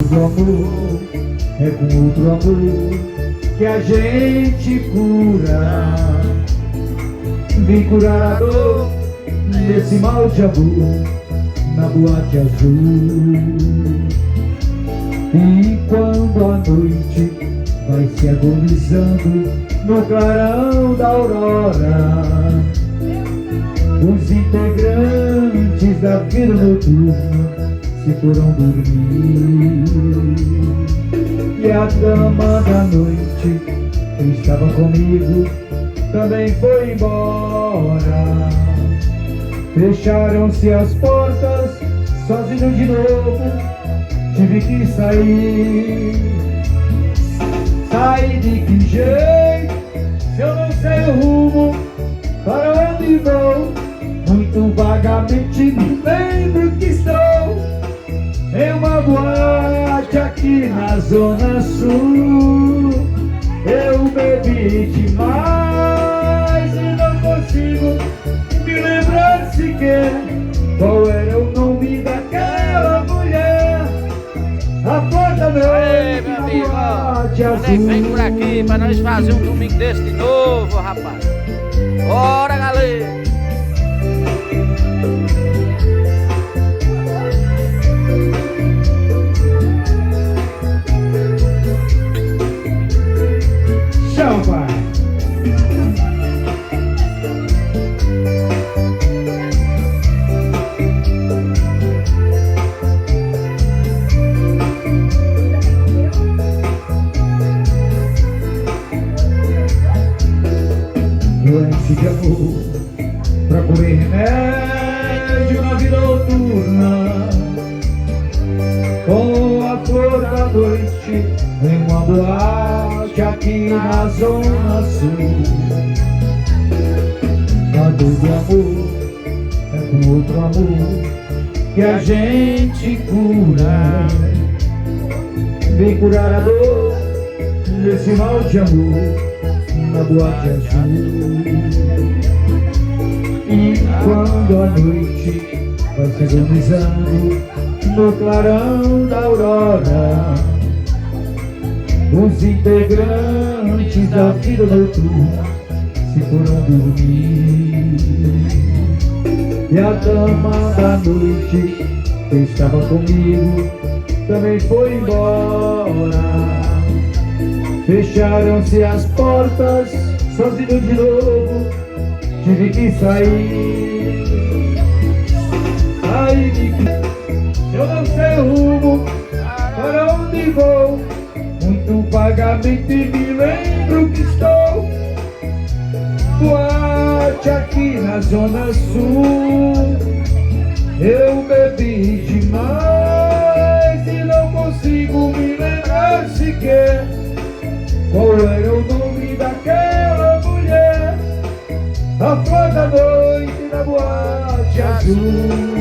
O amor é com outro amor que a gente cura. Vem curar a dor desse mal de amor na boate azul. E quando a noite vai se agonizando no clarão da aurora, os integrantes da vida noturna se foram dormir. E a dama da noite que estava comigo também foi embora. Fecharam-se as portas, sozinho de novo tive que sair. Sair de que jeito, se eu não sei o rumo, para onde vou? Muito vagamente me lembro que estou em uma boate aqui na Zona Sul. Eu bebi demais e não consigo me lembrar sequer qual era o nome daquela mulher. A porta da boate azul. Vem por aqui pra nós fazer um domingo desse de novo, rapaz. Bora, galera! Tchau, pai! Doente de amor, procurei remédio na vida noturna, com a flor da noite em uma boate aqui na Zona Sul. A dor do amor é com outro amor que a gente cura. Vem curar a dor desse mal de amor na boate azul. E quando a noite vai se agonizando no clarão da aurora, os integrantes da vida noturna se foram dormir. E a dama da noite que estava comigo também foi embora. Fecharam-se as portas, sozinho de novo tive que sair. Sair de que eu não sei o rumo, para onde vou? Muito vagamente me lembro que estou boate aqui na Zona Sul. Eu bebi demais e não consigo me lembrar sequer qual era o nome daquela mulher. A flor da noite na boate azul.